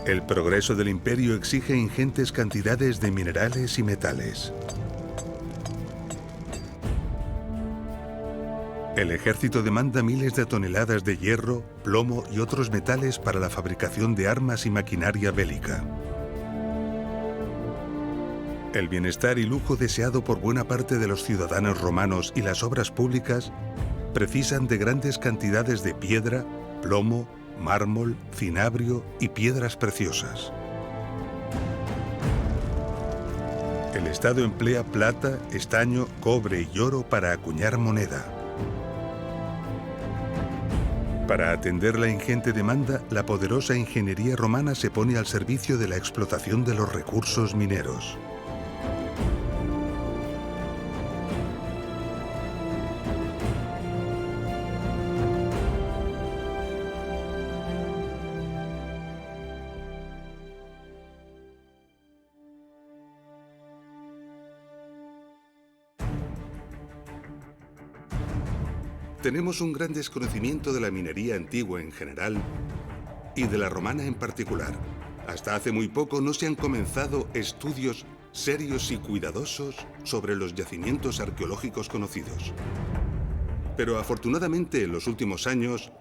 El progreso del imperio exige ingentes cantidades de minerales y metales. El ejército demanda miles de toneladas de hierro, plomo y otros metales para la fabricación de armas y maquinaria bélica. El bienestar y lujo deseado por buena parte de los ciudadanos romanos y las obras públicas precisan de grandes cantidades de piedra, plomo, mármol, cinabrio y piedras preciosas. El Estado emplea plata, estaño, cobre y oro para acuñar moneda. Para atender la ingente demanda, la poderosa ingeniería romana se pone al servicio de la explotación de los recursos mineros. Tenemos un gran desconocimiento de la minería antigua en general y de la romana en particular. Hasta hace muy poco no se han comenzado estudios serios y cuidadosos sobre los yacimientos arqueológicos conocidos. Pero afortunadamente en los últimos años,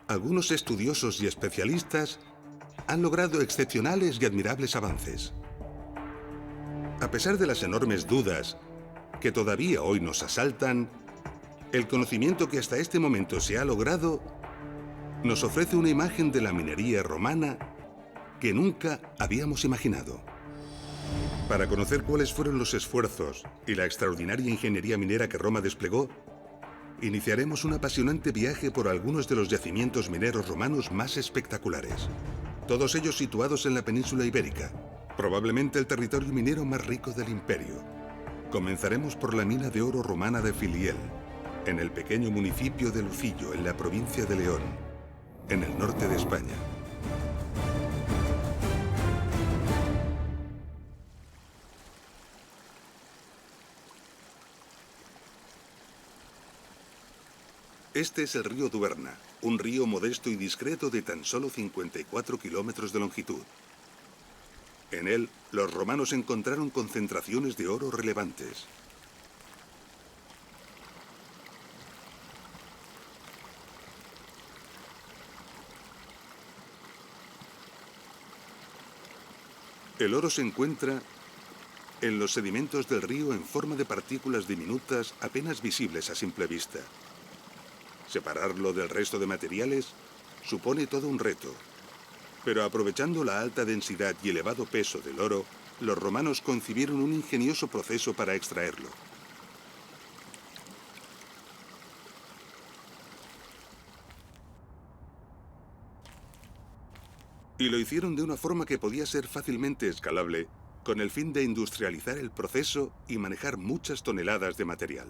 algunos estudiosos y especialistas han logrado excepcionales y admirables avances. A pesar de las enormes dudas que todavía hoy nos asaltan, el conocimiento que hasta este momento se ha logrado nos ofrece una imagen de la minería romana que nunca habíamos imaginado. Para conocer cuáles fueron los esfuerzos y la extraordinaria ingeniería minera que Roma desplegó, iniciaremos un apasionante viaje por algunos de los yacimientos mineros romanos más espectaculares, todos ellos situados en la península ibérica, probablemente el territorio minero más rico del imperio. Comenzaremos por la mina de oro romana de Filiel, en el pequeño municipio de Lucillo, en la provincia de León, en el norte de España. Este es el río Duerna, un río modesto y discreto de tan solo 54 kilómetros de longitud. En él, los romanos encontraron concentraciones de oro relevantes. El oro se encuentra en los sedimentos del río en forma de partículas diminutas apenas visibles a simple vista. Separarlo del resto de materiales supone todo un reto, pero aprovechando la alta densidad y elevado peso del oro, los romanos concibieron un ingenioso proceso para extraerlo. Y lo hicieron de una forma que podía ser fácilmente escalable, con el fin de industrializar el proceso y manejar muchas toneladas de material.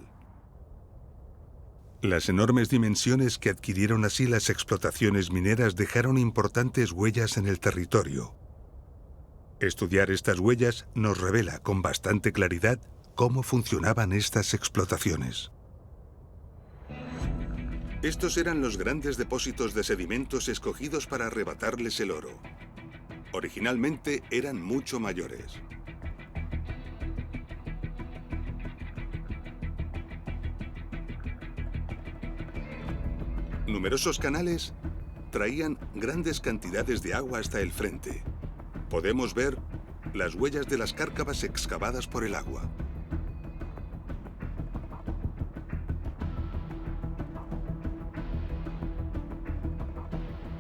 Las enormes dimensiones que adquirieron así las explotaciones mineras dejaron importantes huellas en el territorio. Estudiar estas huellas nos revela con bastante claridad cómo funcionaban estas explotaciones. Estos eran los grandes depósitos de sedimentos escogidos para arrebatarles el oro. Originalmente eran mucho mayores. Numerosos canales traían grandes cantidades de agua hasta el frente. Podemos ver las huellas de las cárcavas excavadas por el agua.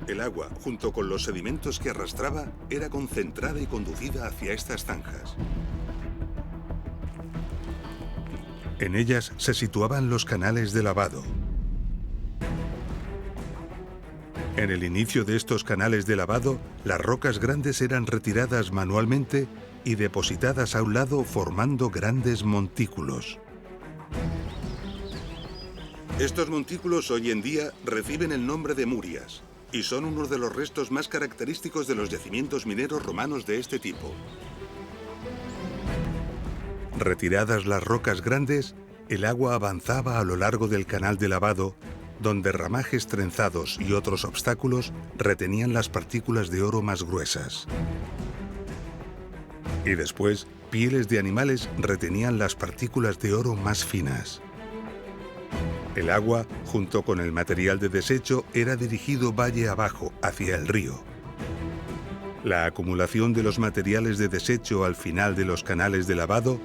El agua, junto con los sedimentos que arrastraba, era concentrada y conducida hacia estas zanjas. En ellas se situaban los canales de lavado. En el inicio de estos canales de lavado, las rocas grandes eran retiradas manualmente y depositadas a un lado formando grandes montículos. Estos montículos hoy en día reciben el nombre de murias y son uno de los restos más característicos de los yacimientos mineros romanos de este tipo. Retiradas las rocas grandes, el agua avanzaba a lo largo del canal de lavado donde ramajes trenzados y otros obstáculos retenían las partículas de oro más gruesas. Y después, pieles de animales retenían las partículas de oro más finas. El agua, junto con el material de desecho, era dirigido valle abajo, hacia el río. La acumulación de los materiales de desecho al final de los canales de lavado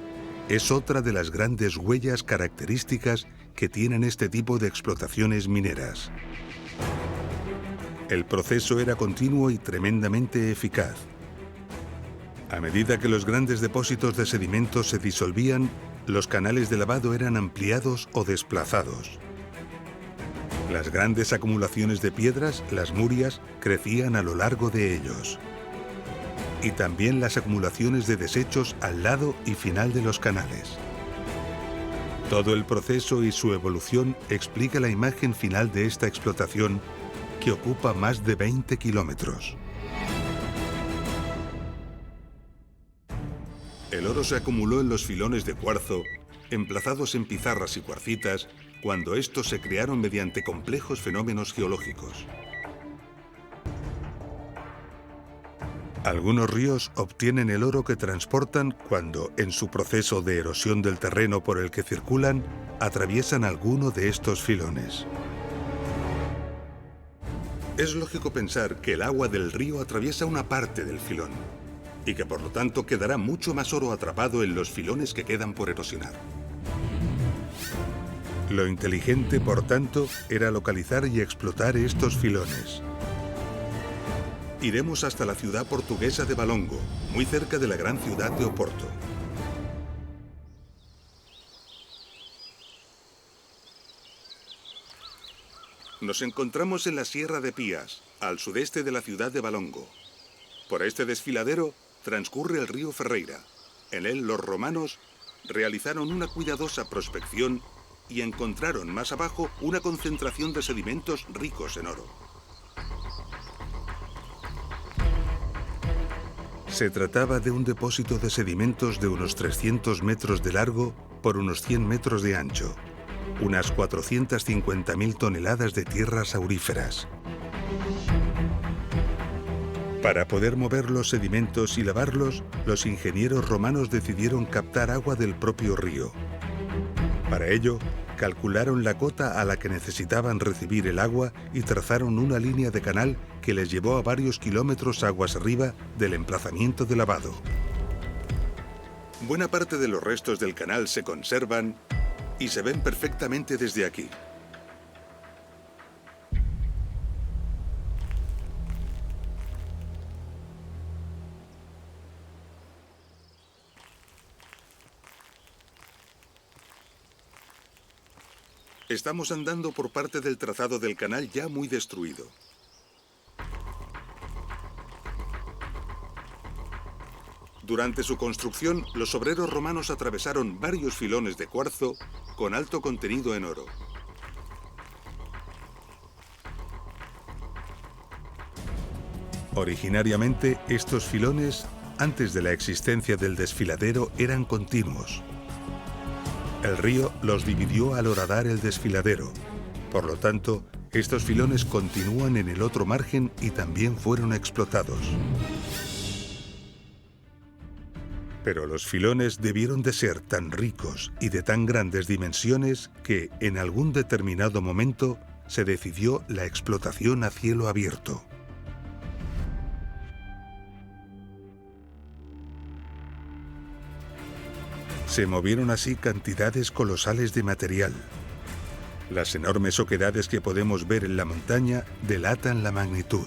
es otra de las grandes huellas características que tienen este tipo de explotaciones mineras. El proceso era continuo y tremendamente eficaz. A medida que los grandes depósitos de sedimentos se disolvían, los canales de lavado eran ampliados o desplazados. Las grandes acumulaciones de piedras, las murias, crecían a lo largo de ellos. Y también las acumulaciones de desechos al lado y final de los canales. Todo el proceso y su evolución explica la imagen final de esta explotación, que ocupa más de 20 kilómetros. El oro se acumuló en los filones de cuarzo, emplazados en pizarras y cuarcitas, cuando estos se crearon mediante complejos fenómenos geológicos. Algunos ríos obtienen el oro que transportan cuando, en su proceso de erosión del terreno por el que circulan, atraviesan alguno de estos filones. Es lógico pensar que el agua del río atraviesa una parte del filón y que por lo tanto quedará mucho más oro atrapado en los filones que quedan por erosionar. Lo inteligente, por tanto, era localizar y explotar estos filones. Iremos hasta la ciudad portuguesa de Valongo, muy cerca de la gran ciudad de Oporto. Nos encontramos en la Sierra de Pías, al sudeste de la ciudad de Valongo. Por este desfiladero transcurre el río Ferreira. En él los romanos realizaron una cuidadosa prospección y encontraron más abajo una concentración de sedimentos ricos en oro. Se trataba de un depósito de sedimentos de unos 300 metros de largo por unos 100 metros de ancho, unas 450.000 toneladas de tierras auríferas. Para poder mover los sedimentos y lavarlos, los ingenieros romanos decidieron captar agua del propio río. Para ello, calcularon la cota a la que necesitaban recibir el agua y trazaron una línea de canal que les llevó a varios kilómetros aguas arriba del emplazamiento de lavado. Buena parte de los restos del canal se conservan y se ven perfectamente desde aquí. Estamos andando por parte del trazado del canal ya muy destruido. Durante su construcción, los obreros romanos atravesaron varios filones de cuarzo con alto contenido en oro. Originariamente, estos filones, antes de la existencia del desfiladero, eran continuos. El río los dividió al horadar el desfiladero. Por lo tanto, estos filones continúan en el otro margen y también fueron explotados. Pero los filones debieron de ser tan ricos y de tan grandes dimensiones que, en algún determinado momento, se decidió la explotación a cielo abierto. Se movieron así cantidades colosales de material. Las enormes oquedades que podemos ver en la montaña delatan la magnitud.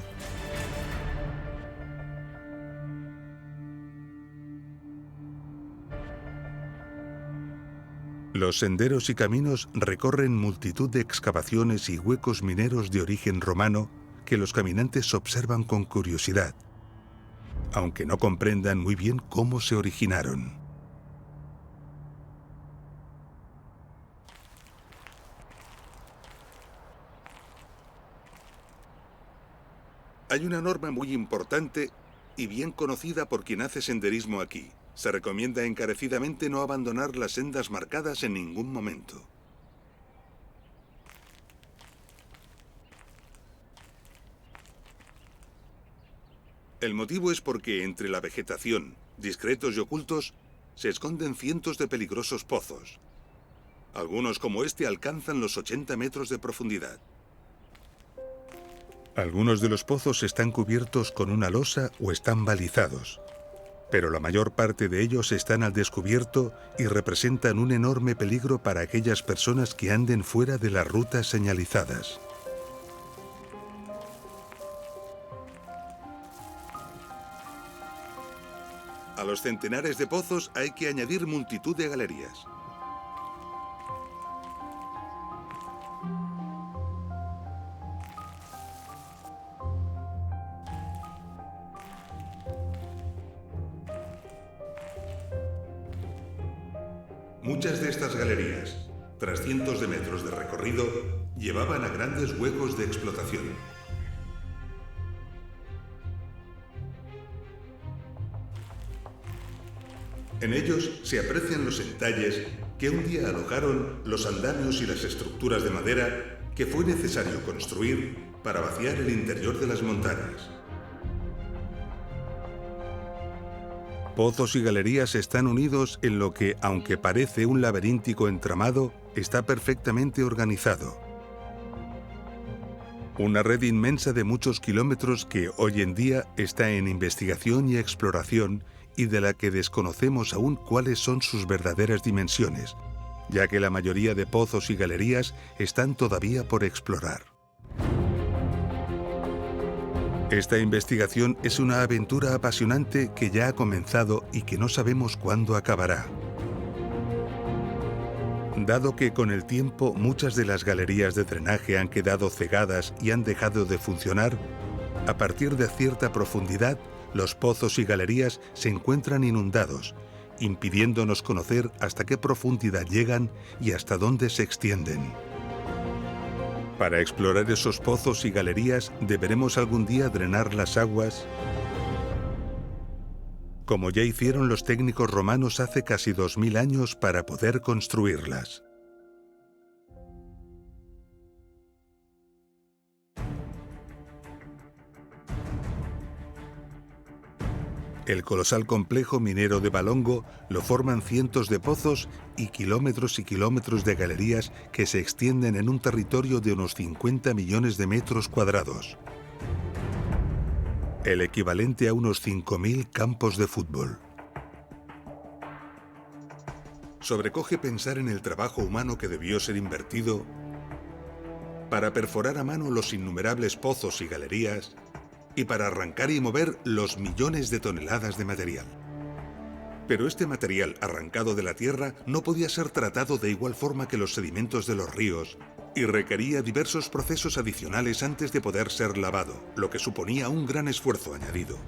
Los senderos y caminos recorren multitud de excavaciones y huecos mineros de origen romano que los caminantes observan con curiosidad, aunque no comprendan muy bien cómo se originaron. Hay una norma muy importante y bien conocida por quien hace senderismo aquí. Se recomienda encarecidamente no abandonar las sendas marcadas en ningún momento. El motivo es porque entre la vegetación, discretos y ocultos, se esconden cientos de peligrosos pozos. Algunos como este alcanzan los 80 metros de profundidad. Algunos de los pozos están cubiertos con una losa o están balizados, pero la mayor parte de ellos están al descubierto y representan un enorme peligro para aquellas personas que anden fuera de las rutas señalizadas. A los centenares de pozos hay que añadir multitud de galerías. Muchas de estas galerías, tras cientos de metros de recorrido, llevaban a grandes huecos de explotación. En ellos se aprecian los entalles que un día alojaron los andamios y las estructuras de madera que fue necesario construir para vaciar el interior de las montañas. Pozos y galerías están unidos en lo que, aunque parece un laberíntico entramado, está perfectamente organizado. Una red inmensa de muchos kilómetros que hoy en día está en investigación y exploración y de la que desconocemos aún cuáles son sus verdaderas dimensiones, ya que la mayoría de pozos y galerías están todavía por explorar. Esta investigación es una aventura apasionante que ya ha comenzado y que no sabemos cuándo acabará. Dado que con el tiempo muchas de las galerías de drenaje han quedado cegadas y han dejado de funcionar, a partir de cierta profundidad, los pozos y galerías se encuentran inundados, impidiéndonos conocer hasta qué profundidad llegan y hasta dónde se extienden. Para explorar esos pozos y galerías, deberemos algún día drenar las aguas, como ya hicieron los técnicos romanos hace casi 2000 años para poder construirlas. El colosal complejo minero de Valongo lo forman cientos de pozos y kilómetros de galerías que se extienden en un territorio de unos 50 millones de metros cuadrados, el equivalente a unos 5.000 campos de fútbol. Sobrecoge pensar en el trabajo humano que debió ser invertido para perforar a mano los innumerables pozos y galerías y para arrancar y mover los millones de toneladas de material. Pero este material arrancado de la tierra no podía ser tratado de igual forma que los sedimentos de los ríos y requería diversos procesos adicionales antes de poder ser lavado, lo que suponía un gran esfuerzo añadido.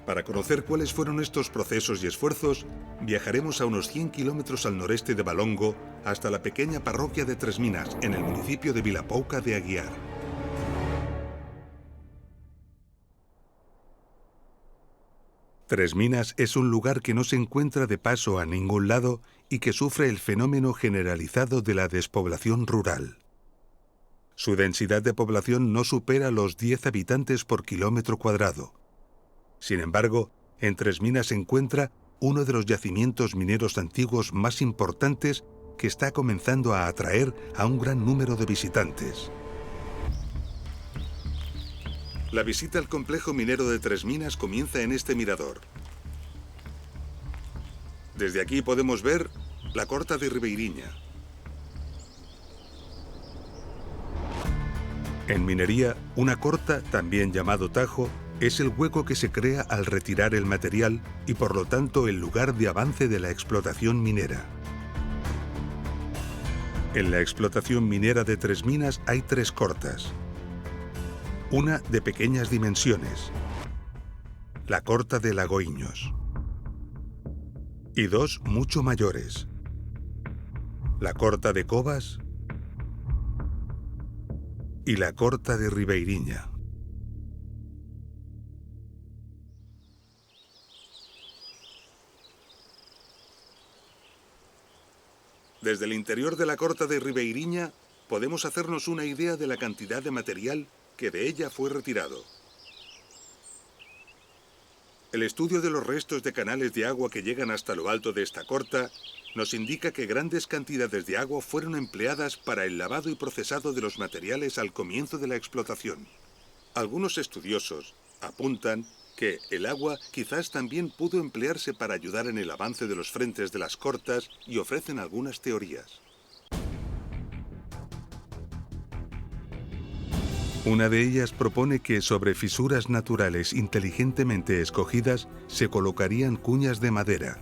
Para conocer cuáles fueron estos procesos y esfuerzos, viajaremos a unos 100 kilómetros al noreste de Valongo hasta la pequeña parroquia de Tres Minas, en el municipio de Vilapouca de Aguiar. Tres Minas es un lugar que no se encuentra de paso a ningún lado y que sufre el fenómeno generalizado de la despoblación rural. Su densidad de población no supera los 10 habitantes por kilómetro cuadrado. Sin embargo, en Tres Minas se encuentra uno de los yacimientos mineros antiguos más importantes que está comenzando a atraer a un gran número de visitantes. La visita al complejo minero de Tres Minas comienza en este mirador. Desde aquí podemos ver la Corta de Ribeiriña. En minería, una corta, también llamado tajo, es el hueco que se crea al retirar el material y por lo tanto el lugar de avance de la explotación minera. En la explotación minera de Tres Minas hay 3 cortas. Una de pequeñas dimensiones, la Corta de Lagoiños, y 2 mucho mayores, la Corta de Covas y la Corta de Ribeiriña. Desde el interior de la Corta de Ribeiriña podemos hacernos una idea de la cantidad de material que de ella fue retirado. El estudio de los restos de canales de agua que llegan hasta lo alto de esta corta nos indica que grandes cantidades de agua fueron empleadas para el lavado y procesado de los materiales al comienzo de la explotación. Algunos estudiosos apuntan que el agua quizás también pudo emplearse para ayudar en el avance de los frentes de las cortas y ofrecen algunas teorías. Una de ellas propone que sobre fisuras naturales inteligentemente escogidas se colocarían cuñas de madera.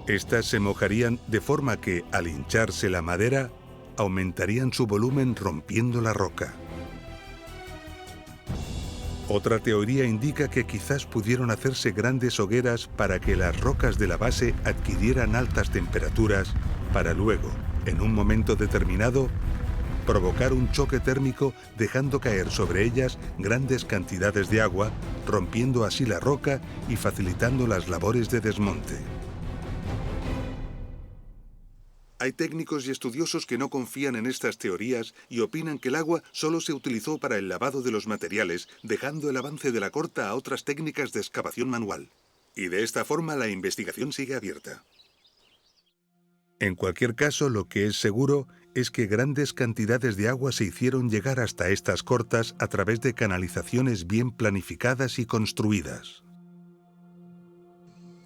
Estas se mojarían de forma que, al hincharse la madera, aumentarían su volumen rompiendo la roca. Otra teoría indica que quizás pudieron hacerse grandes hogueras para que las rocas de la base adquirieran altas temperaturas para luego, en un momento determinado, provocar un choque térmico dejando caer sobre ellas grandes cantidades de agua, rompiendo así la roca y facilitando las labores de desmonte. Hay técnicos y estudiosos que no confían en estas teorías y opinan que el agua solo se utilizó para el lavado de los materiales, dejando el avance de la corta a otras técnicas de excavación manual. Y de esta forma la investigación sigue abierta. En cualquier caso, lo que es seguro es que grandes cantidades de agua se hicieron llegar hasta estas cortas a través de canalizaciones bien planificadas y construidas.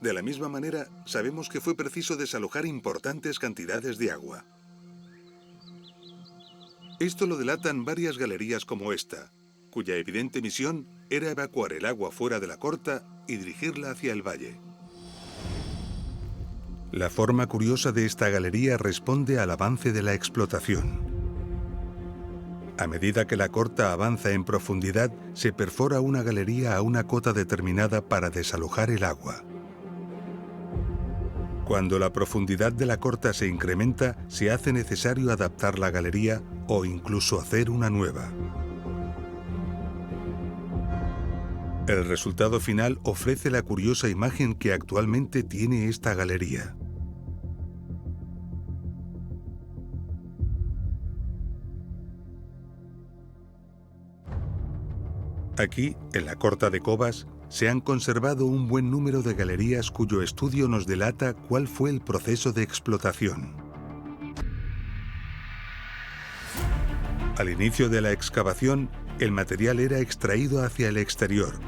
De la misma manera, sabemos que fue preciso desalojar importantes cantidades de agua. Esto lo delatan varias galerías como esta, cuya evidente misión era evacuar el agua fuera de la corta y dirigirla hacia el valle. La forma curiosa de esta galería responde al avance de la explotación. A medida que la corta avanza en profundidad, se perfora una galería a una cota determinada para desalojar el agua. Cuando la profundidad de la corta se incrementa, se hace necesario adaptar la galería o incluso hacer una nueva. El resultado final ofrece la curiosa imagen que actualmente tiene esta galería. Aquí, en la Corta de Cobas, se han conservado un buen número de galerías cuyo estudio nos delata cuál fue el proceso de explotación. Al inicio de la excavación, el material era extraído hacia el exterior.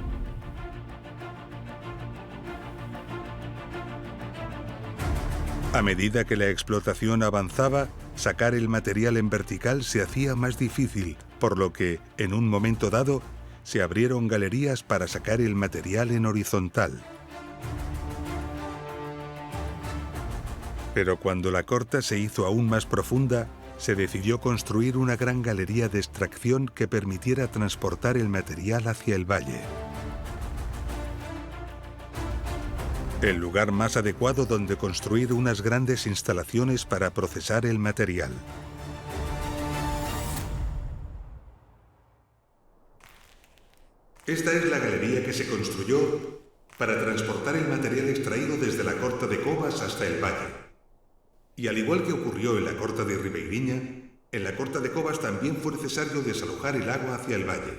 A medida que la explotación avanzaba, sacar el material en vertical se hacía más difícil, por lo que, en un momento dado, se abrieron galerías para sacar el material en horizontal. Pero cuando la corta se hizo aún más profunda, se decidió construir una gran galería de extracción que permitiera transportar el material hacia el valle. El lugar más adecuado donde construir unas grandes instalaciones para procesar el material. Esta es la galería que se construyó para transportar el material extraído desde la Corta de Cobas hasta el valle. Y al igual que ocurrió en la Corta de Ribeiriña, en la Corta de Cobas también fue necesario desalojar el agua hacia el valle.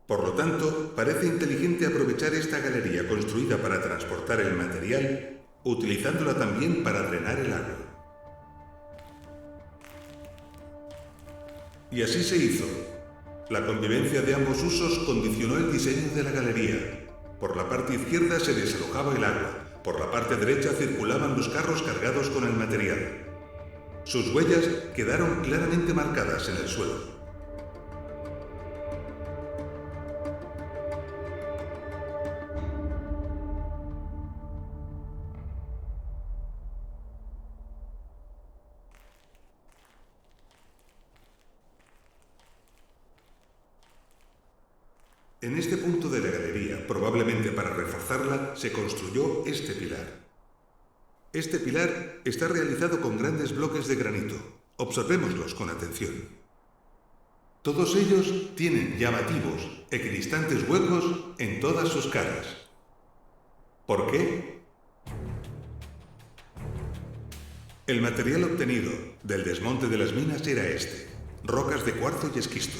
Por lo tanto, parece inteligente aprovechar esta galería construida para transportar el material, utilizándola también para drenar el agua. Y así se hizo. La convivencia de ambos usos condicionó el diseño de la galería. Por la parte izquierda se desalojaba el agua, por la parte derecha circulaban los carros cargados con el material. Sus huellas quedaron claramente marcadas en el suelo. En este punto de la galería, probablemente para reforzarla, se construyó este pilar. Este pilar está realizado con grandes bloques de granito. Observémoslos con atención. Todos ellos tienen llamativos, equidistantes huecos en todas sus caras. ¿Por qué? El material obtenido del desmonte de las minas era este: rocas de cuarzo y esquisto.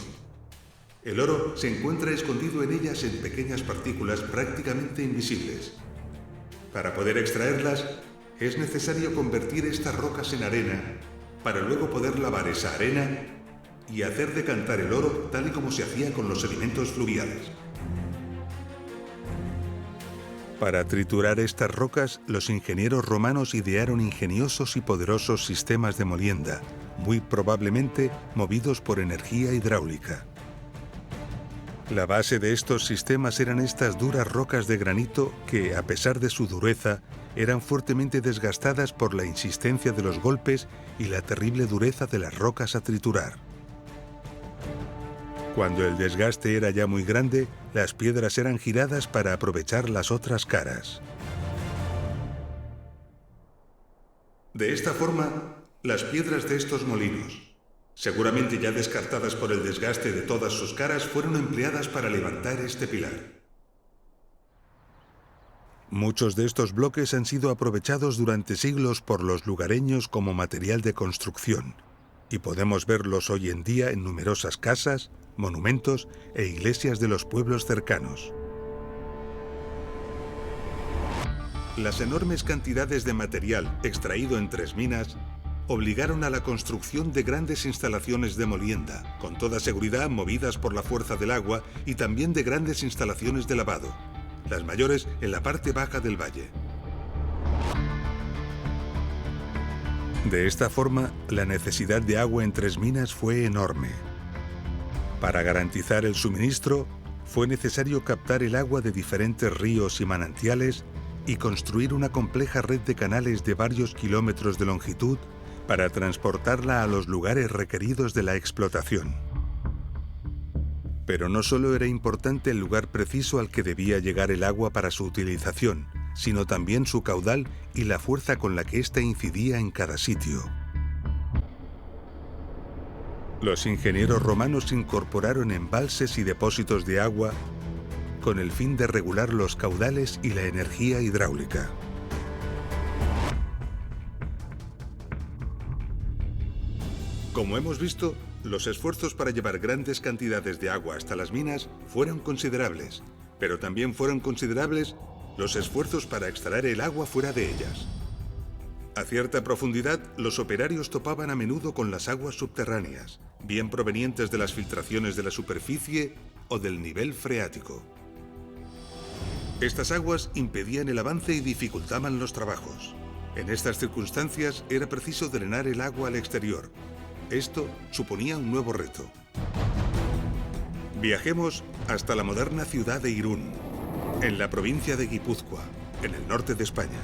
El oro se encuentra escondido en ellas en pequeñas partículas prácticamente invisibles. Para poder extraerlas, es necesario convertir estas rocas en arena para luego poder lavar esa arena y hacer decantar el oro tal y como se hacía con los sedimentos fluviales. Para triturar estas rocas, los ingenieros romanos idearon ingeniosos y poderosos sistemas de molienda, muy probablemente movidos por energía hidráulica. La base de estos sistemas eran estas duras rocas de granito que, a pesar de su dureza, eran fuertemente desgastadas por la insistencia de los golpes y la terrible dureza de las rocas a triturar. Cuando el desgaste era ya muy grande, las piedras eran giradas para aprovechar las otras caras. De esta forma, las piedras de estos molinos, seguramente ya descartadas por el desgaste de todas sus caras, fueron empleadas para levantar este pilar. Muchos de estos bloques han sido aprovechados durante siglos por los lugareños como material de construcción, y podemos verlos hoy en día en numerosas casas, monumentos e iglesias de los pueblos cercanos. Las enormes cantidades de material extraído en Tres Minas obligaron a la construcción de grandes instalaciones de molienda, con toda seguridad movidas por la fuerza del agua, y también de grandes instalaciones de lavado, las mayores en la parte baja del valle. De esta forma, la necesidad de agua en Tres Minas fue enorme. Para garantizar el suministro, fue necesario captar el agua de diferentes ríos y manantiales y construir una compleja red de canales de varios kilómetros de longitud para transportarla a los lugares requeridos de la explotación. Pero no solo era importante el lugar preciso al que debía llegar el agua para su utilización, sino también su caudal y la fuerza con la que ésta incidía en cada sitio. Los ingenieros romanos incorporaron embalses y depósitos de agua con el fin de regular los caudales y la energía hidráulica. Como hemos visto, los esfuerzos para llevar grandes cantidades de agua hasta las minas fueron considerables, pero también fueron considerables los esfuerzos para extraer el agua fuera de ellas. A cierta profundidad, los operarios topaban a menudo con las aguas subterráneas, bien provenientes de las filtraciones de la superficie o del nivel freático. Estas aguas impedían el avance y dificultaban los trabajos. En estas circunstancias era preciso drenar el agua al exterior. Esto suponía un nuevo reto. Viajemos hasta la moderna ciudad de Irún, en la provincia de Guipúzcoa, en el norte de España.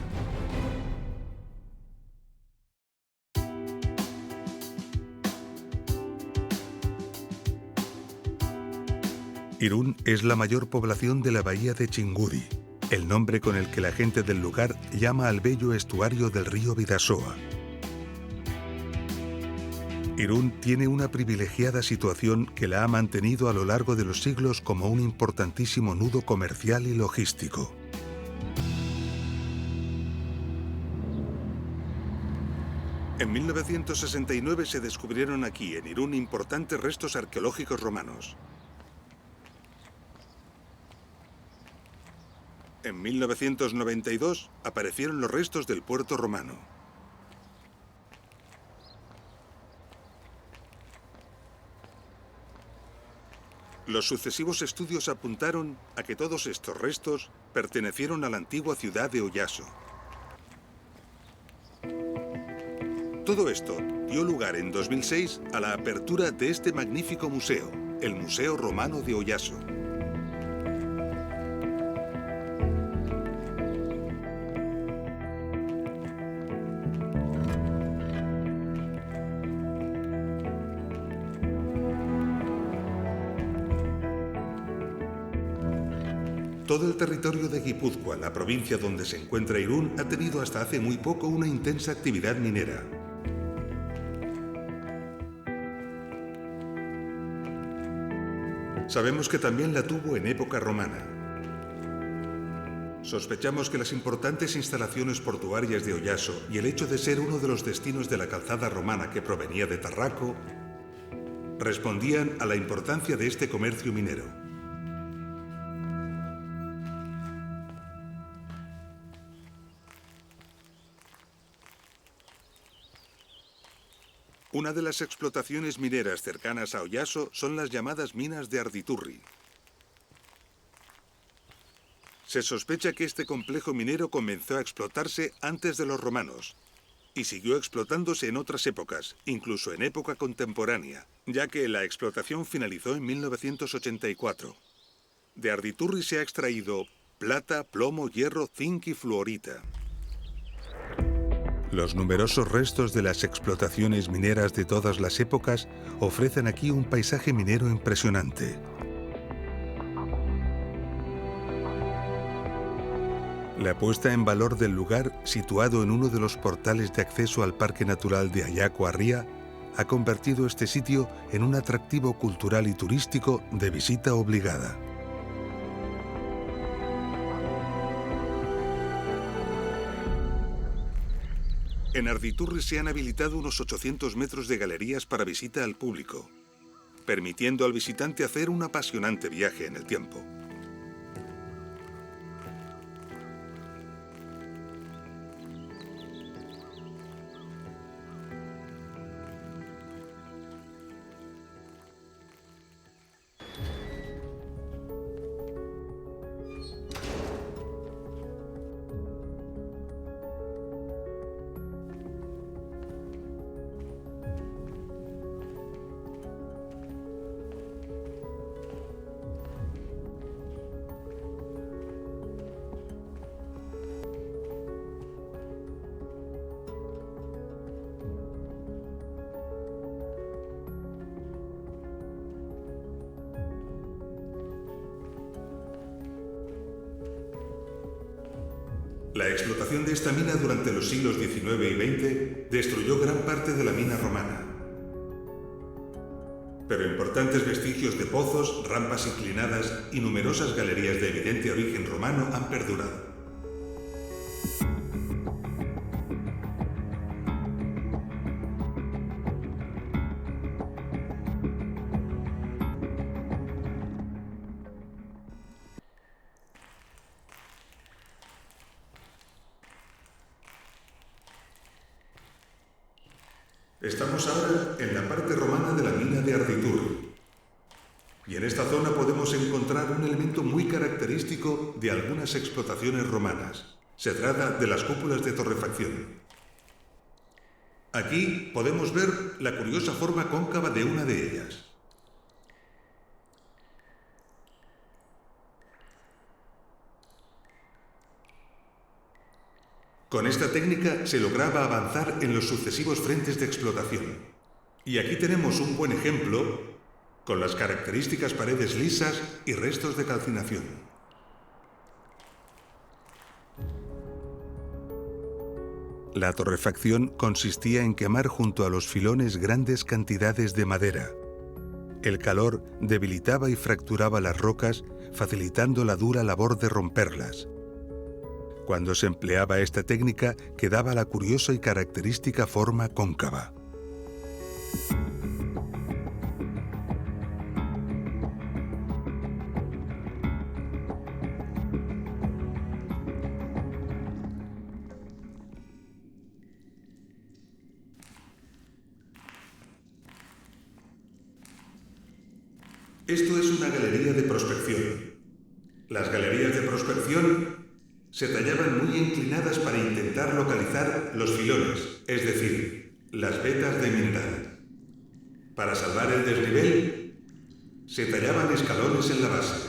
Irún es la mayor población de la bahía de Chingudi, el nombre con el que la gente del lugar llama al bello estuario del río Bidasoa. Irún tiene una privilegiada situación que la ha mantenido a lo largo de los siglos como un importantísimo nudo comercial y logístico. En 1969 se descubrieron aquí, en Irún, importantes restos arqueológicos romanos. En 1992 aparecieron los restos del puerto romano. Los sucesivos estudios apuntaron a que todos estos restos pertenecieron a la antigua ciudad de Oyaso. Todo esto dio lugar en 2006 a la apertura de este magnífico museo, el Museo Romano de Oyaso. Todo el territorio de Guipúzcoa, la provincia donde se encuentra Irún, ha tenido hasta hace muy poco una intensa actividad minera. Sabemos que también la tuvo en época romana. Sospechamos que las importantes instalaciones portuarias de Oyaso y el hecho de ser uno de los destinos de la calzada romana que provenía de Tarraco respondían a la importancia de este comercio minero. Una de las explotaciones mineras cercanas a Oyaso son las llamadas minas de Arditurri. Se sospecha que este complejo minero comenzó a explotarse antes de los romanos y siguió explotándose en otras épocas, incluso en época contemporánea, ya que la explotación finalizó en 1984. De Arditurri se ha extraído plata, plomo, hierro, zinc y fluorita. Los numerosos restos de las explotaciones mineras de todas las épocas ofrecen aquí un paisaje minero impresionante. La puesta en valor del lugar, situado en uno de los portales de acceso al Parque Natural de Ayacuarría, ha convertido este sitio en un atractivo cultural y turístico de visita obligada. En Arditurri se han habilitado unos 800 metros de galerías para visita al público, permitiendo al visitante hacer un apasionante viaje en el tiempo. La explotación de esta mina durante los siglos XIX y XX destruyó gran parte de la mina romana. Pero importantes vestigios de pozos, rampas inclinadas y numerosas galerías de evidente origen romano han perdurado. Estamos ahora en la parte romana de la mina de Arditurri. Y en esta zona podemos encontrar un elemento muy característico de algunas explotaciones romanas. Se trata de las cúpulas de torrefacción. Aquí podemos ver la curiosa forma cóncava de una de ellas. Con esta técnica se lograba avanzar en los sucesivos frentes de explotación. Y aquí tenemos un buen ejemplo con las características paredes lisas y restos de calcinación. La torrefacción consistía en quemar junto a los filones grandes cantidades de madera. El calor debilitaba y fracturaba las rocas, facilitando la dura labor de romperlas. Cuando se empleaba esta técnica, quedaba la curiosa y característica forma cóncava. Esto es una galería de prospección. Las galerías de prospección se tallaban muy inclinadas para intentar localizar los filones, es decir, las vetas de mineral. Para salvar el desnivel, se tallaban escalones en la base.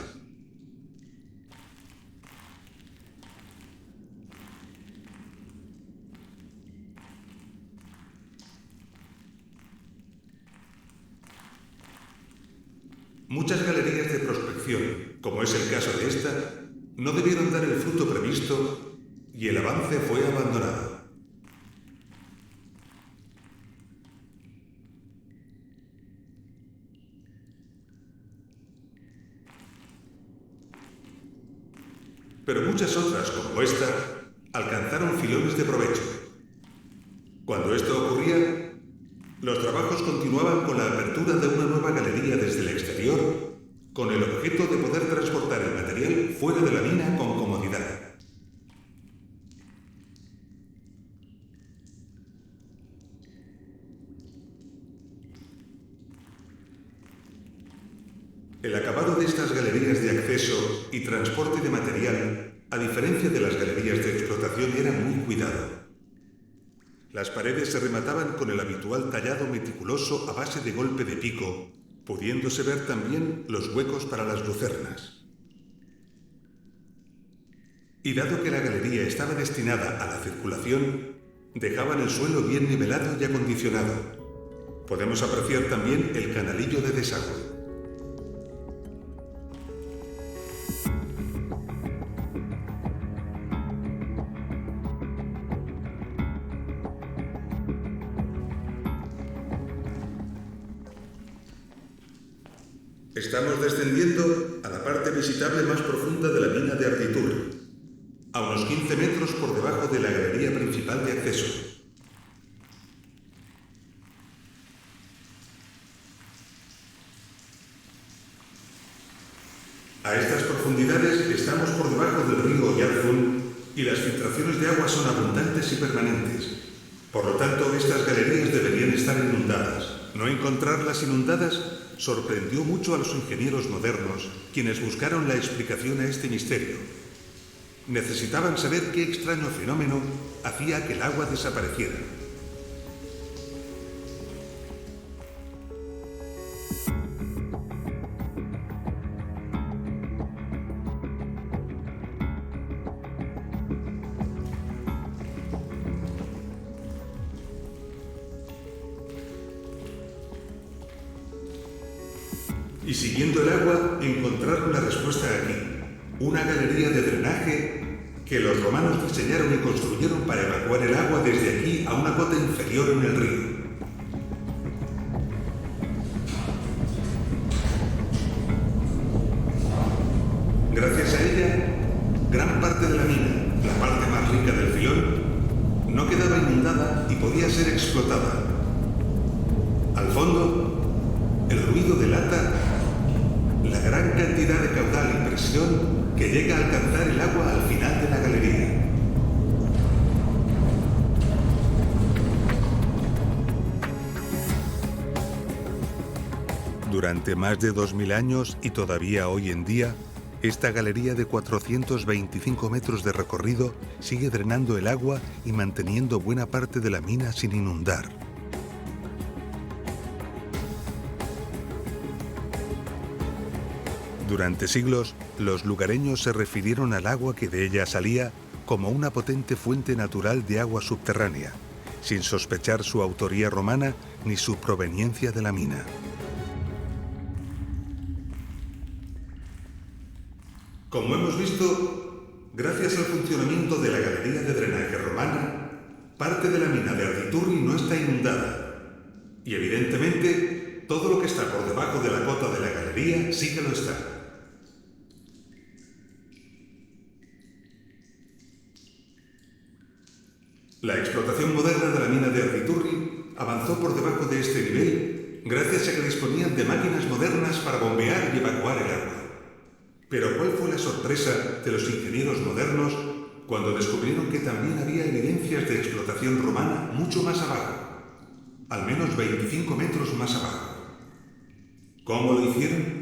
Muchas galerías de prospección, como es el caso de esta, no debieron dar el fruto previsto y el avance fue abandonado. Pero muchas otras, como esta, alcanzaron filones de provecho. Cuando esto ocurría, los trabajos continuaban con la apertura de una nueva fuera de la mina con comodidad. El acabado de estas galerías de acceso y transporte de material, a diferencia de las galerías de explotación, era muy cuidado. Las paredes se remataban con el habitual tallado meticuloso a base de golpe de pico, pudiéndose ver también los huecos para las lucernas. Y dado que la galería estaba destinada a la circulación, dejaban el suelo bien nivelado y acondicionado. Podemos apreciar también el canalillo de desagüe. Estamos descendiendo a la parte visitable más profunda de la mina de Arditurri, a unos 15 metros por debajo de la galería principal de acceso. A estas profundidades estamos por debajo del río Oyarzun y las filtraciones de agua son abundantes y permanentes. Por lo tanto, estas galerías deberían estar inundadas. No encontrarlas inundadas sorprendió mucho a los ingenieros modernos, quienes buscaron la explicación a este misterio. Necesitaban saber qué extraño fenómeno hacía que el agua desapareciera. Y siguiendo el agua, encontraron la respuesta aquí. Una galería de drenaje que los romanos diseñaron y construyeron para evacuar el agua desde aquí a una cota inferior en el río. Gracias a ella, gran parte de la mina, la parte más rica del filón, no quedaba inundada y podía ser explotada. Al fondo, el ruido delata la gran cantidad de caudal y presión que llega a alcanzar el agua al final de la galería. Durante más de 2000 años y todavía hoy en día, esta galería de 425 metros de recorrido sigue drenando el agua y manteniendo buena parte de la mina sin inundar. Durante siglos, los lugareños se refirieron al agua que de ella salía como una potente fuente natural de agua subterránea, sin sospechar su autoría romana ni su proveniencia de la mina. Como hemos visto, gracias al funcionamiento de la galería de drenaje romana, parte de la mina de Arditurri no está inundada. Y evidentemente, todo lo que está por debajo de la cota de la galería sí que lo está. La explotación moderna de la mina de Arditurri avanzó por debajo de este nivel gracias a que disponían de máquinas modernas para bombear y evacuar el agua. Pero ¿cuál fue la sorpresa de los ingenieros modernos cuando descubrieron que también había evidencias de explotación romana mucho más abajo, al menos 25 metros más abajo? ¿Cómo lo hicieron?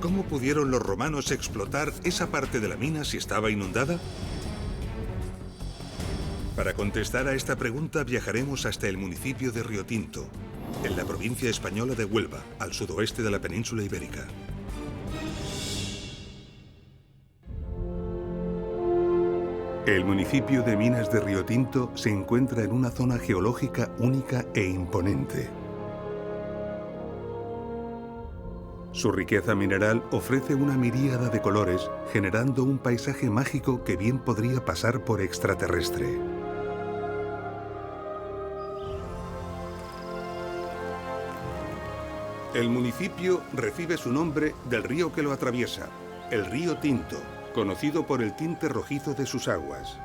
¿Cómo pudieron los romanos explotar esa parte de la mina si estaba inundada? Para contestar a esta pregunta viajaremos hasta el municipio de Riotinto, en la provincia española de Huelva, al sudoeste de la península ibérica. El municipio de Minas de Riotinto se encuentra en una zona geológica única e imponente. Su riqueza mineral ofrece una miríada de colores, generando un paisaje mágico que bien podría pasar por extraterrestre. El municipio recibe su nombre del río que lo atraviesa, el río Tinto, conocido por el tinte rojizo de sus aguas.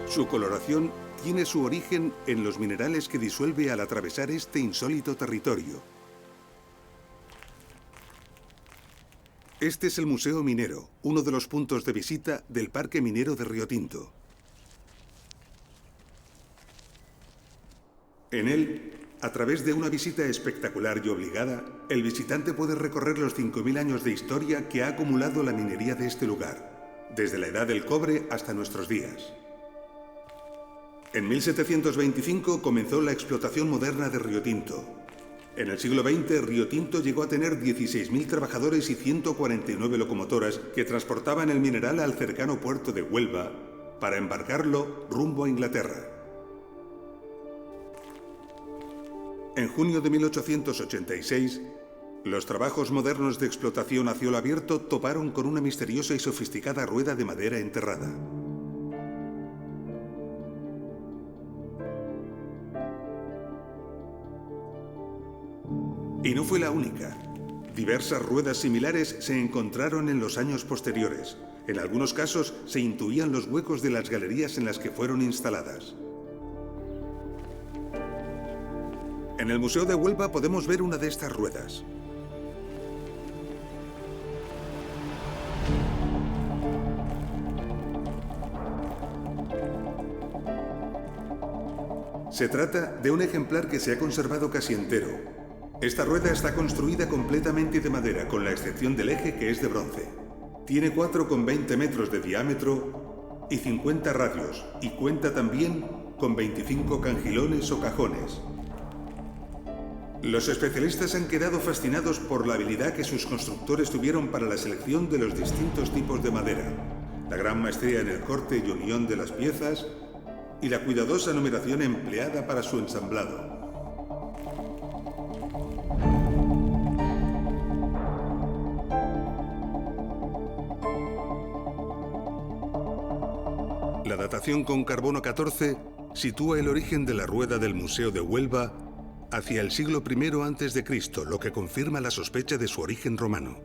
Su coloración tiene su origen en los minerales que disuelve al atravesar este insólito territorio. Este es el Museo Minero, uno de los puntos de visita del Parque Minero de Río Tinto. En él, a través de una visita espectacular y obligada, el visitante puede recorrer los 5.000 años de historia que ha acumulado la minería de este lugar, desde la edad del cobre hasta nuestros días. En 1725 comenzó la explotación moderna de Río Tinto. En el siglo XX, Río Tinto llegó a tener 16.000 trabajadores y 149 locomotoras que transportaban el mineral al cercano puerto de Huelva para embarcarlo rumbo a Inglaterra. En junio de 1886, los trabajos modernos de explotación a cielo abierto toparon con una misteriosa y sofisticada rueda de madera enterrada. Y no fue la única. Diversas ruedas similares se encontraron en los años posteriores. En algunos casos se intuían los huecos de las galerías en las que fueron instaladas. En el Museo de Huelva podemos ver una de estas ruedas. Se trata de un ejemplar que se ha conservado casi entero. Esta rueda está construida completamente de madera, con la excepción del eje, que es de bronce. Tiene 4,20 metros de diámetro y 50 radios, y cuenta también con 25 cangilones o cajones. Los especialistas han quedado fascinados por la habilidad que sus constructores tuvieron para la selección de los distintos tipos de madera, la gran maestría en el corte y unión de las piezas y la cuidadosa numeración empleada para su ensamblado. La datación con carbono 14 sitúa el origen de la rueda del Museo de Huelva hacia el siglo I a.C., lo que confirma la sospecha de su origen romano.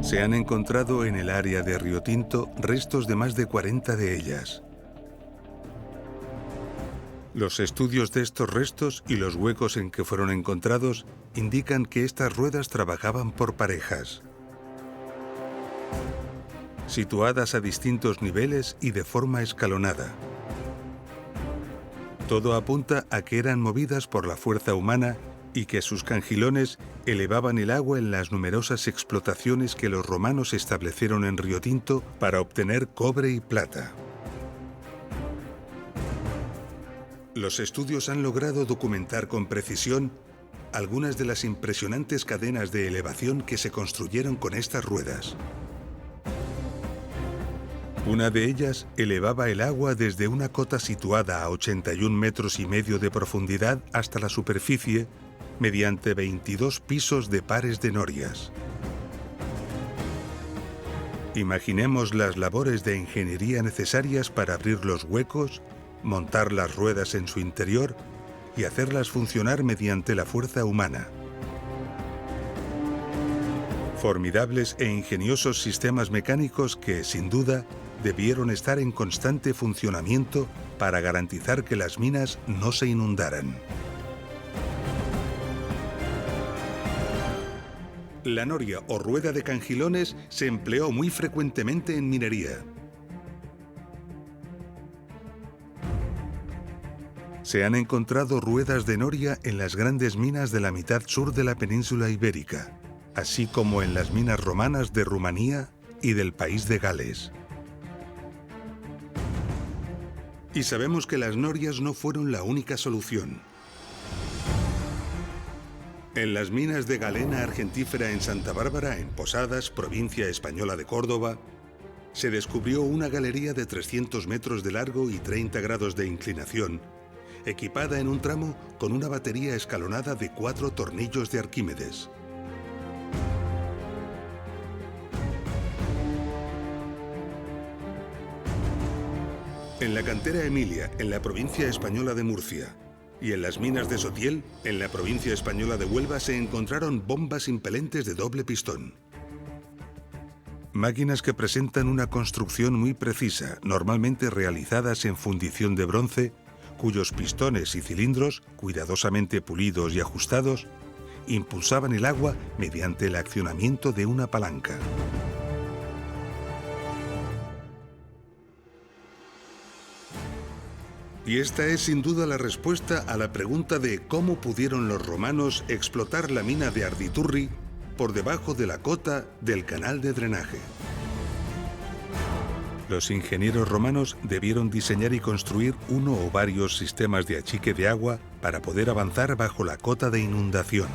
Se han encontrado en el área de Río Tinto restos de más de 40 de ellas. Los estudios de estos restos y los huecos en que fueron encontrados indican que estas ruedas trabajaban por parejas, situadas a distintos niveles y de forma escalonada. Todo apunta a que eran movidas por la fuerza humana y que sus cangilones elevaban el agua en las numerosas explotaciones que los romanos establecieron en Río Tinto para obtener cobre y plata. Los estudios han logrado documentar con precisión algunas de las impresionantes cadenas de elevación que se construyeron con estas ruedas. Una de ellas elevaba el agua desde una cota situada a 81,5 metros de profundidad hasta la superficie mediante 22 pisos de pares de norias. Imaginemos las labores de ingeniería necesarias para abrir los huecos, montar las ruedas en su interior y hacerlas funcionar mediante la fuerza humana. Formidables e ingeniosos sistemas mecánicos que, sin duda, debieron estar en constante funcionamiento para garantizar que las minas no se inundaran. La noria o rueda de cangilones se empleó muy frecuentemente en minería. Se han encontrado ruedas de noria en las grandes minas de la mitad sur de la península ibérica, así como en las minas romanas de Rumanía y del país de Gales. Y sabemos que las norias no fueron la única solución. En las minas de galena argentífera en Santa Bárbara, en Posadas, provincia española de Córdoba, se descubrió una galería de 300 metros de largo y 30 grados de inclinación, equipada en un tramo con una batería escalonada de 4 tornillos de Arquímedes. En la cantera Emilia, en la provincia española de Murcia, y en las minas de Sotiel, en la provincia española de Huelva, se encontraron bombas impelentes de doble pistón. Máquinas que presentan una construcción muy precisa, normalmente realizadas en fundición de bronce, cuyos pistones y cilindros, cuidadosamente pulidos y ajustados, impulsaban el agua mediante el accionamiento de una palanca. Y esta es sin duda la respuesta a la pregunta de cómo pudieron los romanos explotar la mina de Arditurri por debajo de la cota del canal de drenaje. Los ingenieros romanos debieron diseñar y construir uno o varios sistemas de achique de agua para poder avanzar bajo la cota de inundación.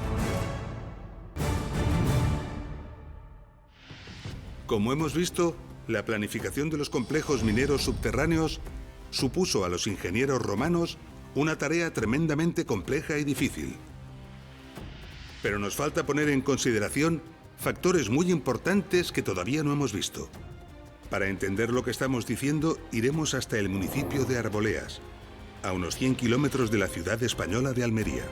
Como hemos visto, la planificación de los complejos mineros subterráneos supuso a los ingenieros romanos una tarea tremendamente compleja y difícil. Pero nos falta poner en consideración factores muy importantes que todavía no hemos visto. Para entender lo que estamos diciendo, iremos hasta el municipio de Arboleas, a unos 100 kilómetros de la ciudad española de Almería.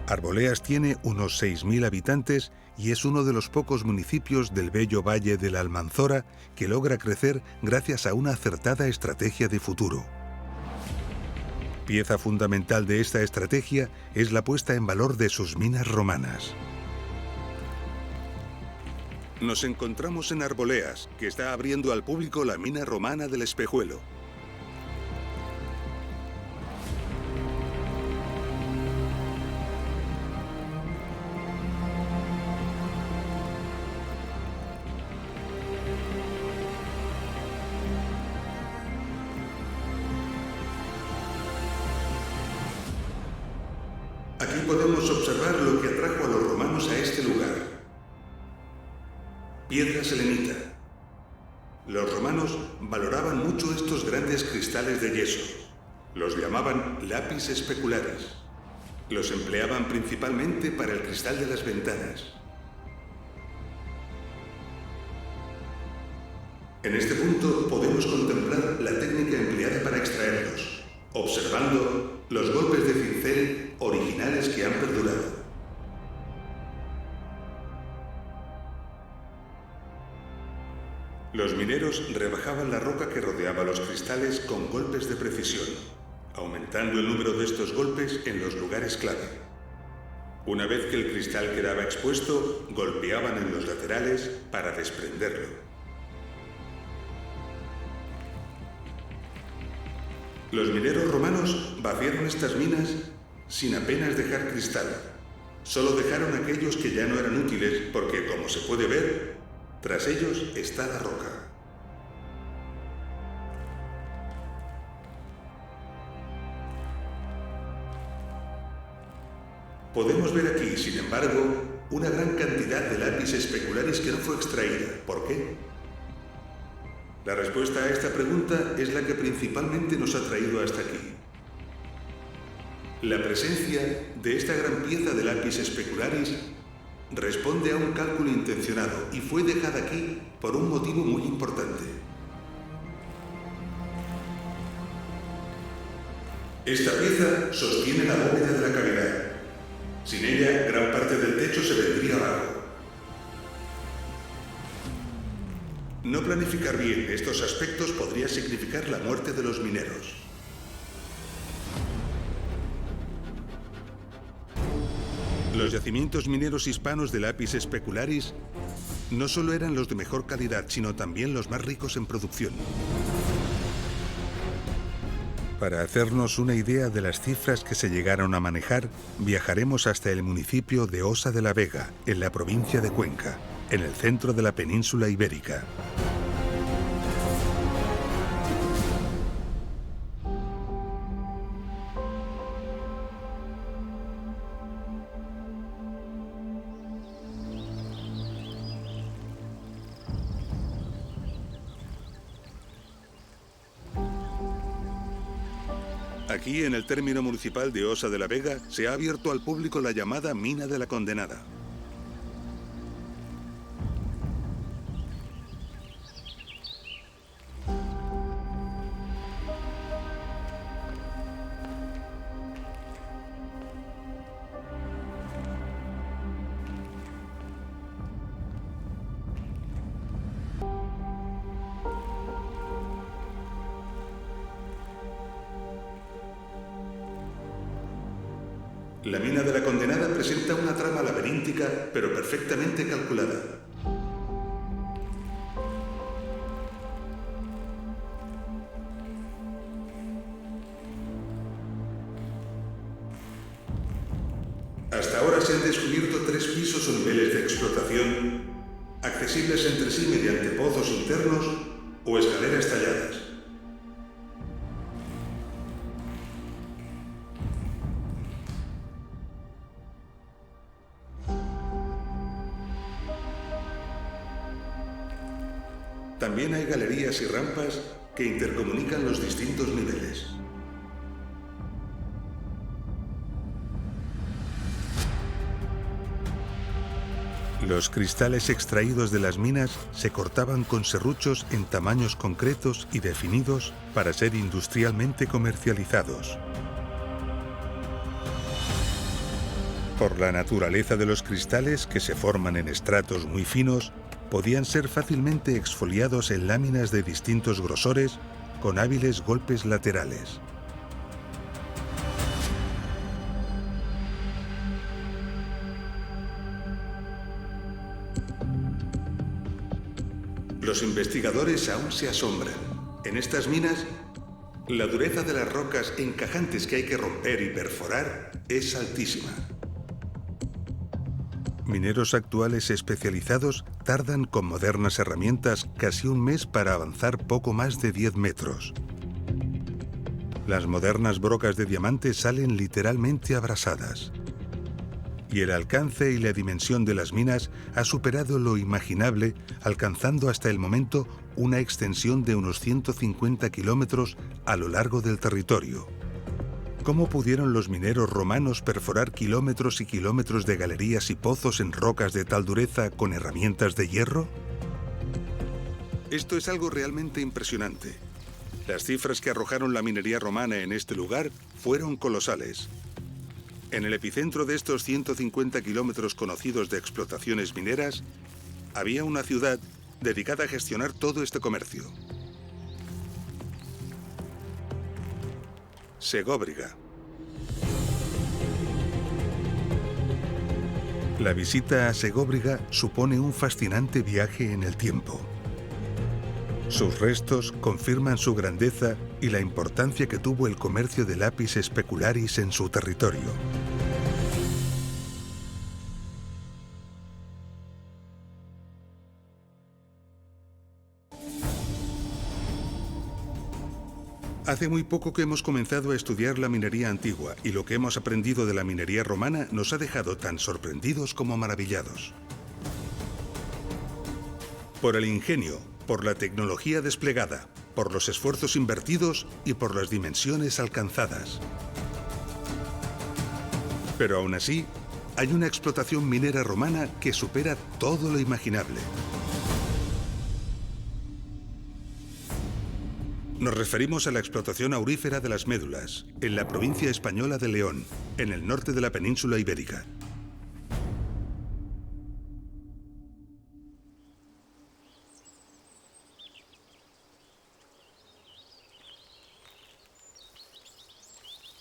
Arboleas tiene unos 6.000 habitantes y es uno de los pocos municipios del bello valle de la Almanzora que logra crecer gracias a una acertada estrategia de futuro. Pieza fundamental de esta estrategia es la puesta en valor de sus minas romanas. Nos encontramos en Arboleas, que está abriendo al público la mina romana del Espejuelo. Aquí podemos observar lo que atrajo a los romanos a este lugar. Piedra selenita. Los romanos valoraban mucho estos grandes cristales de yeso. Los llamaban lapis specularis. Los empleaban principalmente para el cristal de las ventanas. En este punto podemos contemplar la técnica empleada para extraerlos, observando los golpes de cincel originales que han perdurado. Los mineros rebajaban la roca que rodeaba los cristales con golpes de precisión, aumentando el número de estos golpes en los lugares clave. Una vez que el cristal quedaba expuesto, golpeaban en los laterales para desprenderlo. Los mineros romanos vaciaron estas minas sin apenas dejar cristal. Solo dejaron aquellos que ya no eran útiles porque, como se puede ver, tras ellos está la roca. Podemos ver aquí, sin embargo, una gran cantidad de lapis specularis que no fue extraída. ¿Por qué? La respuesta a esta pregunta es la que principalmente nos ha traído hasta aquí. La presencia de esta gran pieza de lapis specularis responde a un cálculo intencionado y fue dejada aquí por un motivo muy importante. Esta pieza sostiene la bóveda de la cavidad. Sin ella, gran parte del techo se vendría abajo. No planificar bien estos aspectos podría significar la muerte de los mineros. Los yacimientos mineros hispanos de lapis specularis no solo eran los de mejor calidad, sino también los más ricos en producción. Para hacernos una idea de las cifras que se llegaron a manejar, viajaremos hasta el municipio de Osa de la Vega, en la provincia de Cuenca, en el centro de la península ibérica. Aquí, en el término municipal de Osa de la Vega, se ha abierto al público la llamada Mina de la Condenada. La Mina de la Condenada presenta una trama laberíntica, pero perfectamente calculada. Hasta ahora se han descubierto 3 pisos o niveles de explotación, accesibles entre sí mediante pozos internos o escaleras talladas. También hay galerías y rampas que intercomunican los distintos niveles. Los cristales extraídos de las minas se cortaban con serruchos en tamaños concretos y definidos para ser industrialmente comercializados. Por la naturaleza de los cristales, que se forman en estratos muy finos, podían ser fácilmente exfoliados en láminas de distintos grosores con hábiles golpes laterales. Los investigadores aún se asombran. En estas minas, la dureza de las rocas encajantes que hay que romper y perforar es altísima. Mineros actuales especializados tardan con modernas herramientas casi un mes para avanzar poco más de 10 metros. Las modernas brocas de diamante salen literalmente abrasadas. Y el alcance y la dimensión de las minas ha superado lo imaginable, alcanzando hasta el momento una extensión de unos 150 kilómetros a lo largo del territorio. ¿Cómo pudieron los mineros romanos perforar kilómetros y kilómetros de galerías y pozos en rocas de tal dureza con herramientas de hierro? Esto es algo realmente impresionante. Las cifras que arrojaron la minería romana en este lugar fueron colosales. En el epicentro de estos 150 kilómetros conocidos de explotaciones mineras, había una ciudad dedicada a gestionar todo este comercio. Segóbriga. La visita a Segóbriga supone un fascinante viaje en el tiempo. Sus restos confirman su grandeza y la importancia que tuvo el comercio de lapis specularis en su territorio. Hace muy poco que hemos comenzado a estudiar la minería antigua y lo que hemos aprendido de la minería romana nos ha dejado tan sorprendidos como maravillados. Por el ingenio, por la tecnología desplegada, por los esfuerzos invertidos y por las dimensiones alcanzadas. Pero aún así, hay una explotación minera romana que supera todo lo imaginable. Nos referimos a la explotación aurífera de las Médulas, en la provincia española de León, en el norte de la península ibérica.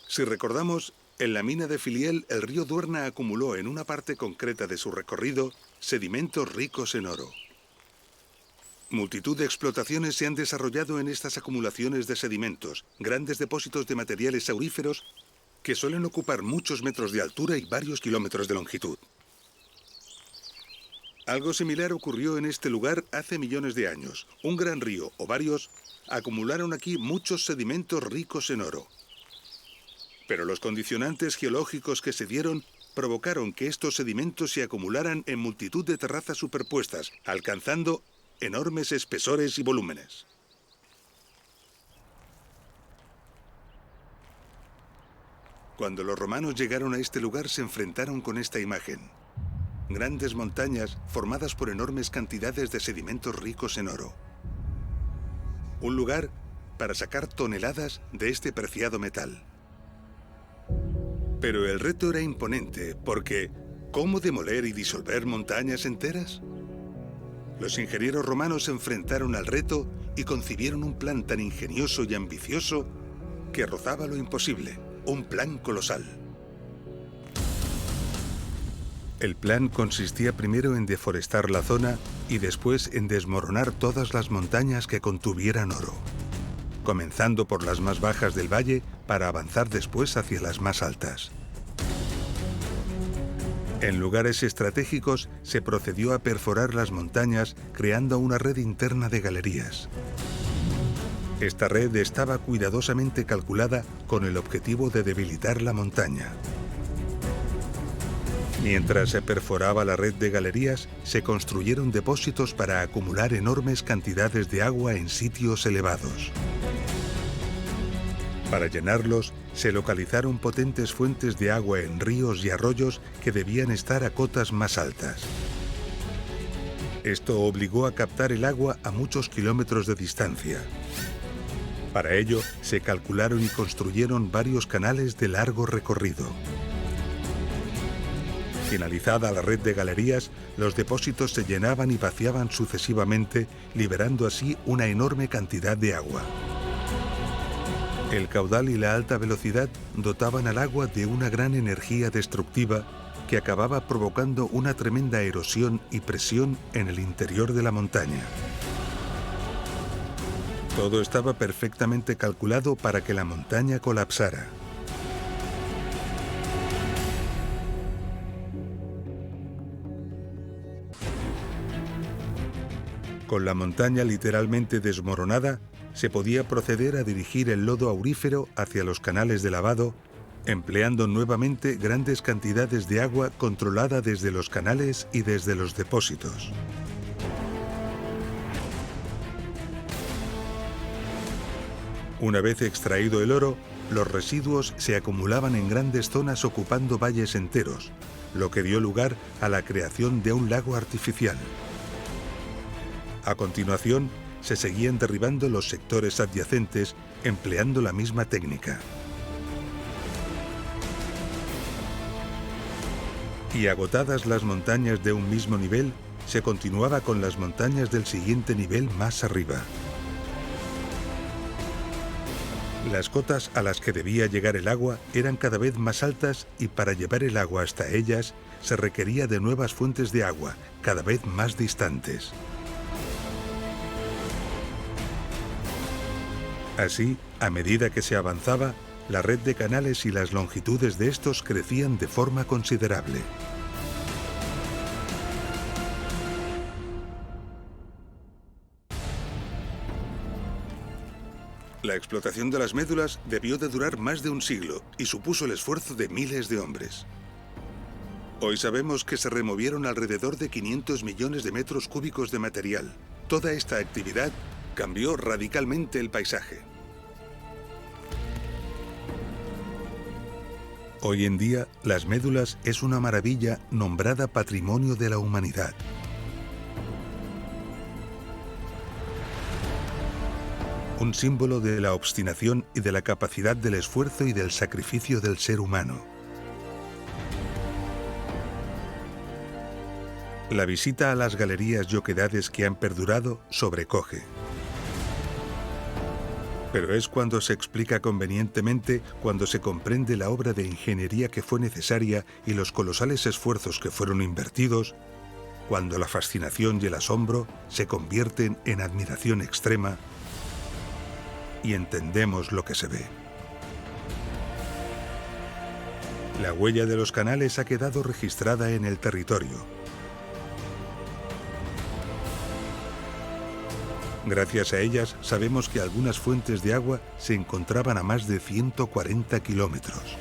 Si recordamos, en la mina de Filiel el río Duerna acumuló en una parte concreta de su recorrido sedimentos ricos en oro. Multitud de explotaciones se han desarrollado en estas acumulaciones de sedimentos, grandes depósitos de materiales auríferos que suelen ocupar muchos metros de altura y varios kilómetros de longitud. Algo similar ocurrió en este lugar hace millones de años. Un gran río, o varios, acumularon aquí muchos sedimentos ricos en oro. Pero los condicionantes geológicos que se dieron provocaron que estos sedimentos se acumularan en multitud de terrazas superpuestas, alcanzando enormes espesores y volúmenes. Cuando los romanos llegaron a este lugar se enfrentaron con esta imagen. Grandes montañas formadas por enormes cantidades de sedimentos ricos en oro. Un lugar para sacar toneladas de este preciado metal. Pero el reto era imponente porque ¿cómo demoler y disolver montañas enteras? Los ingenieros romanos se enfrentaron al reto y concibieron un plan tan ingenioso y ambicioso que rozaba lo imposible, un plan colosal. El plan consistía primero en deforestar la zona y después en desmoronar todas las montañas que contuvieran oro, comenzando por las más bajas del valle para avanzar después hacia las más altas. En lugares estratégicos se procedió a perforar las montañas creando una red interna de galerías. Esta red estaba cuidadosamente calculada con el objetivo de debilitar la montaña. Mientras se perforaba la red de galerías, se construyeron depósitos para acumular enormes cantidades de agua en sitios elevados. Para llenarlos, se localizaron potentes fuentes de agua en ríos y arroyos que debían estar a cotas más altas. Esto obligó a captar el agua a muchos kilómetros de distancia. Para ello, se calcularon y construyeron varios canales de largo recorrido. Finalizada la red de galerías, los depósitos se llenaban y vaciaban sucesivamente, liberando así una enorme cantidad de agua. El caudal y la alta velocidad dotaban al agua de una gran energía destructiva que acababa provocando una tremenda erosión y presión en el interior de la montaña. Todo estaba perfectamente calculado para que la montaña colapsara. Con la montaña literalmente desmoronada, se podía proceder a dirigir el lodo aurífero hacia los canales de lavado, empleando nuevamente grandes cantidades de agua controlada desde los canales y desde los depósitos. Una vez extraído el oro, los residuos se acumulaban en grandes zonas ocupando valles enteros, lo que dio lugar a la creación de un lago artificial. A continuación, se seguían derribando los sectores adyacentes empleando la misma técnica. Y agotadas las montañas de un mismo nivel, se continuaba con las montañas del siguiente nivel más arriba. Las cotas a las que debía llegar el agua eran cada vez más altas y para llevar el agua hasta ellas se requería de nuevas fuentes de agua, cada vez más distantes. Así, a medida que se avanzaba, la red de canales y las longitudes de estos crecían de forma considerable. La explotación de las médulas debió de durar más de un siglo y supuso el esfuerzo de miles de hombres. Hoy sabemos que se removieron alrededor de 500 millones de metros cúbicos de material. Toda esta actividad cambió radicalmente el paisaje. Hoy en día, las médulas es una maravilla nombrada Patrimonio de la Humanidad. Un símbolo de la obstinación y de la capacidad del esfuerzo y del sacrificio del ser humano. La visita a las galerías y oquedades que han perdurado sobrecoge. Pero es cuando se explica convenientemente, cuando se comprende la obra de ingeniería que fue necesaria y los colosales esfuerzos que fueron invertidos, cuando la fascinación y el asombro se convierten en admiración extrema y entendemos lo que se ve. La huella de los canales ha quedado registrada en el territorio. Gracias a ellas sabemos que algunas fuentes de agua se encontraban a más de 140 kilómetros.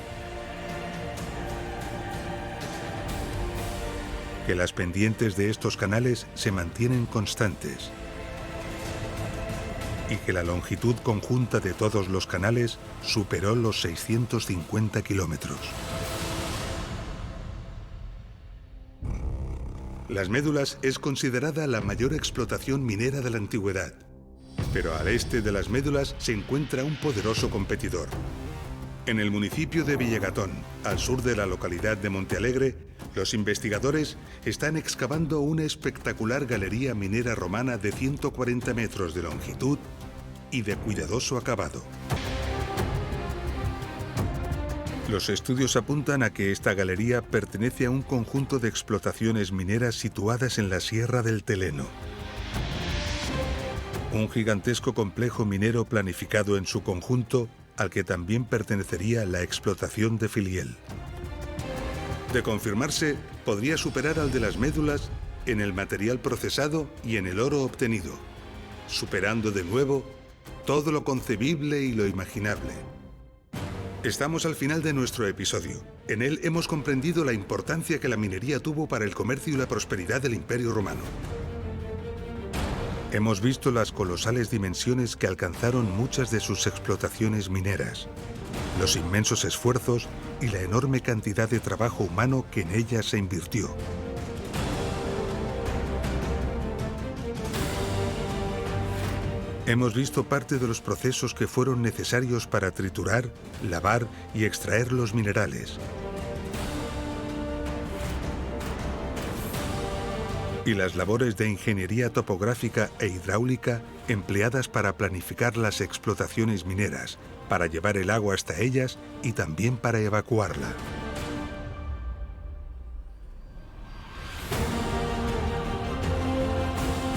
Que las pendientes de estos canales se mantienen constantes. y que la longitud conjunta de todos los canales superó los 650 kilómetros. Las Médulas es considerada la mayor explotación minera de la antigüedad, pero al este de las Médulas se encuentra un poderoso competidor. En el municipio de Villagatón, al sur de la localidad de Montealegre, los investigadores están excavando una espectacular galería minera romana de 140 metros de longitud y de cuidadoso acabado. Los estudios apuntan a que esta galería pertenece a un conjunto de explotaciones mineras situadas en la Sierra del Teleno. Un gigantesco complejo minero planificado en su conjunto, al que también pertenecería la explotación de Filiel. De confirmarse, podría superar al de las Médulas en el material procesado y en el oro obtenido, superando de nuevo todo lo concebible y lo imaginable. Estamos al final de nuestro episodio. En él hemos comprendido la importancia que la minería tuvo para el comercio y la prosperidad del Imperio Romano. Hemos visto las colosales dimensiones que alcanzaron muchas de sus explotaciones mineras, los inmensos esfuerzos y la enorme cantidad de trabajo humano que en ellas se invirtió. Hemos visto parte de los procesos que fueron necesarios para triturar, lavar y extraer los minerales. Y las labores de ingeniería topográfica e hidráulica empleadas para planificar las explotaciones mineras, para llevar el agua hasta ellas y también para evacuarla.